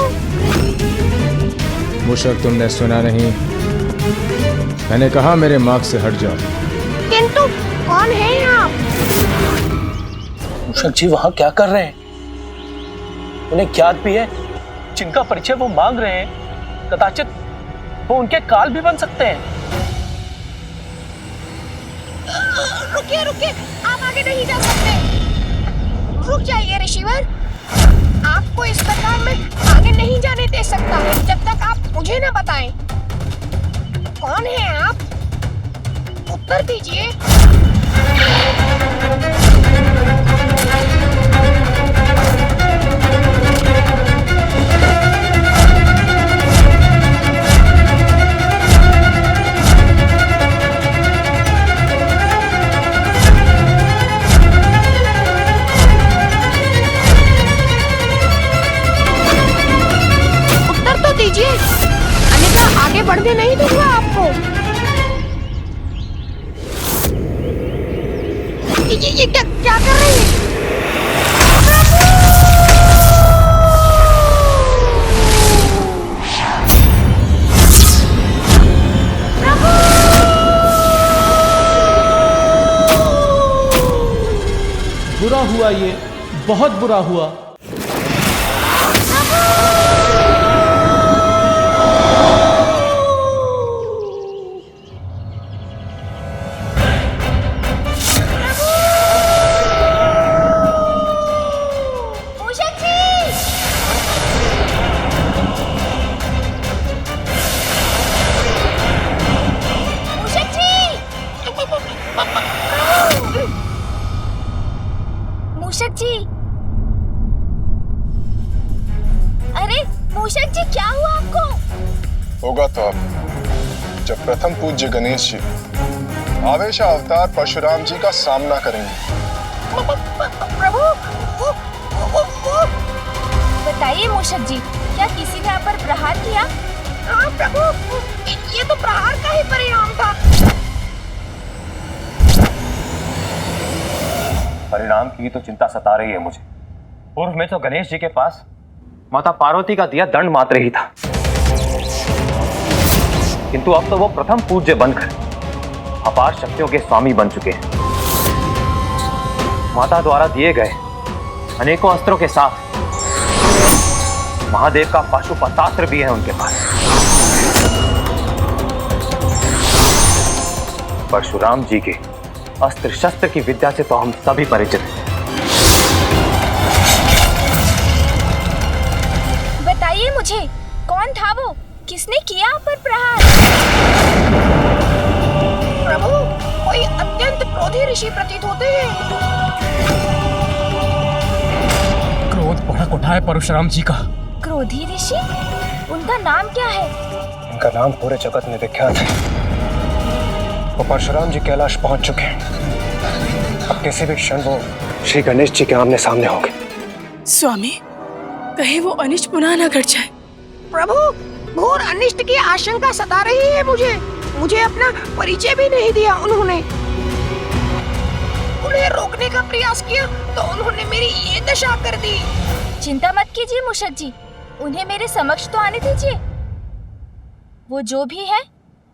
मूषक तुमने सुना नहीं, मैंने कहा मेरे मार्ग से हट जाओ। किंतु कौन है आप? मूषक जी वहां क्या कर रहे हैं? उन्हें ज्ञात भी है जिनका परिचय वो मांग रहे हैं, कदाचित वो उनके काल भी बन सकते हैं। रुकिए रुकिए, आप आगे नहीं जा सकते। रुक जाइए ऋषिवर, आपको इस दरबार में आगे नहीं जाने दे उत्तर दीजिए। दीजिए, अन्यथा आगे बढ़ने नहीं दूंगा आपको। ये क्या कर रही है? बुरा हुआ, ये बहुत बुरा हुआ। मूषक जी, अरे मूषक जी, क्या हुआ आपको? होगा तो अब जब प्रथम पूज्य गणेश जी आवेश अवतार परशुराम जी का सामना करेंगे। प्रभु, बताइए मूषक जी, क्या किसी ने आप पर प्रहार किया? हाँ प्रभु, ये तो प्रहार का ही परिणाम था। परिणाम की तो चिंता सता रही है मुझे। पूर्व में तो गणेश जी के पास माता पार्वती का दिया दंड मात्र ही था, किंतु अब तो वो प्रथम पूज्य बनकर अपार शक्तियों के स्वामी बन चुके हैं। माता द्वारा दिए गए अनेकों अस्त्रों के साथ महादेव का पाशुपतास्त्र भी है उनके पास। परशुराम जी के अस्त्र शस्त्र की विद्या से तो हम सभी परिचित हैं। बताइए मुझे, कौन था वो? किसने किया आप पर प्रहार? प्रभु, कोई अत्यंत क्रोधी ऋषि प्रतीत होते हैं। क्रोध भड़क उठा है परशुराम जी का। क्रोधी ऋषि? उनका नाम क्या है? इनका नाम पूरे जगत में विख्यात है। वो परशुराम जी कैलाश पहुंच चुके हैं। अब किसी भी क्षण वो श्री गणेश जी के आमने सामने होंगे। स्वामी, कहे वो अनिष्ट पुनः न घट जाए। प्रभु, घोर अनिष्ट की आशंका सता रही है मुझे अपना परिचय भी नहीं दिया उन्होंने। उन्हें रोकने का प्रयास किया तो उन्होंने मेरी ये दशा कर दी। चिंता मत कीजिए मूषक जी, उन्हें मेरे समक्ष तो आने दीजिए। वो जो भी है,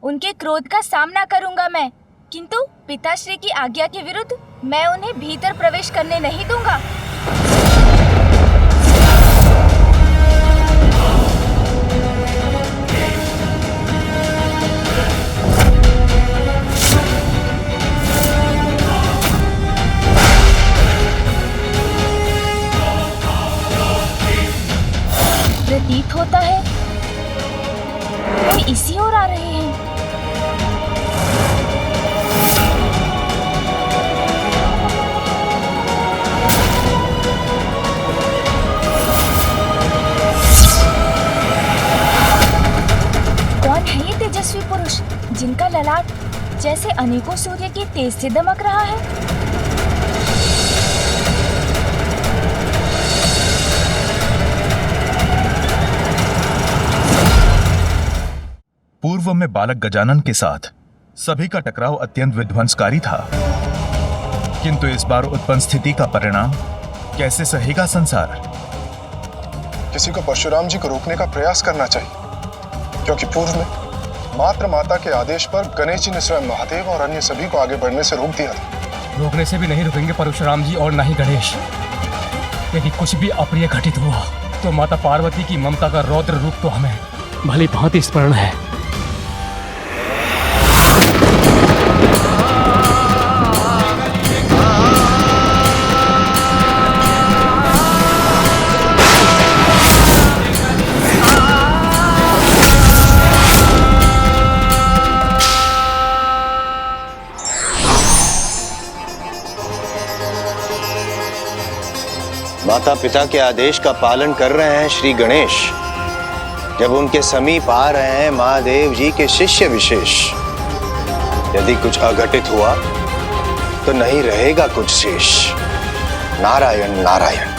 उनके क्रोध का सामना करूंगा मैं, किंतु पिताश्री की आज्ञा के विरुद्ध मैं उन्हें भीतर प्रवेश करने नहीं दूंगा। प्रतीत होता है कोई इसी ओर आ रहे हैं। कौन है ये तेजस्वी पुरुष जिनका ललाट जैसे अनेकों सूर्य की तेज से दमक रहा है? पूर्व में बालक गजानन के साथ सभी का टकराव अत्यंत विध्वंसकारी था, किंतु इस बार उत्पन्न स्थिति का परिणाम कैसे सहेगा संसार? किसी को परशुराम जी को रोकने का प्रयास करना चाहिए, क्योंकि पूर्व में मात्र माता के आदेश पर गणेश जी ने स्वयं महादेव और अन्य सभी को आगे बढ़ने से रोक दिया था। रोकने से भी नहीं रुकेंगे परशुराम जी और न ही गणेश। यदि कुछ भी अप्रिय घटित हुआ तो माता पार्वती की ममता का रौद्र रूप तो हमें भली भांति स्मरण है। माता पिता के आदेश का पालन कर रहे हैं श्री गणेश। जब उनके समीप आ रहे हैं महादेव जी के शिष्य विशेष, यदि कुछ अघटित हुआ तो नहीं रहेगा कुछ शेष। नारायण नारायण।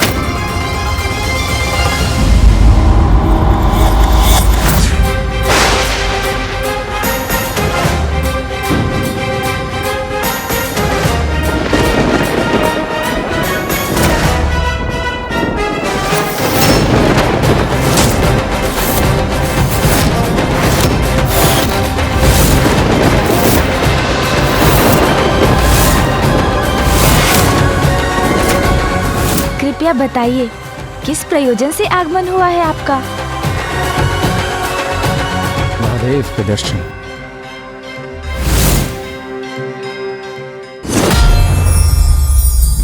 कृपया बताइए किस प्रयोजन से आगमन हुआ है आपका? महादेव के दर्शन।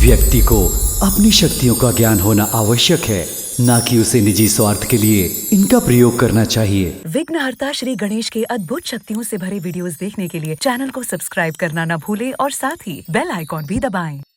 व्यक्ति को अपनी शक्तियों का ज्ञान होना आवश्यक है, न कि उसे निजी स्वार्थ के लिए इनका प्रयोग करना चाहिए। विघ्नहर्ता श्री गणेश के अद्भुत शक्तियों से भरे वीडियोस देखने के लिए चैनल को सब्सक्राइब करना न भूलें और साथ ही बेल आइकॉन भी दबाएं।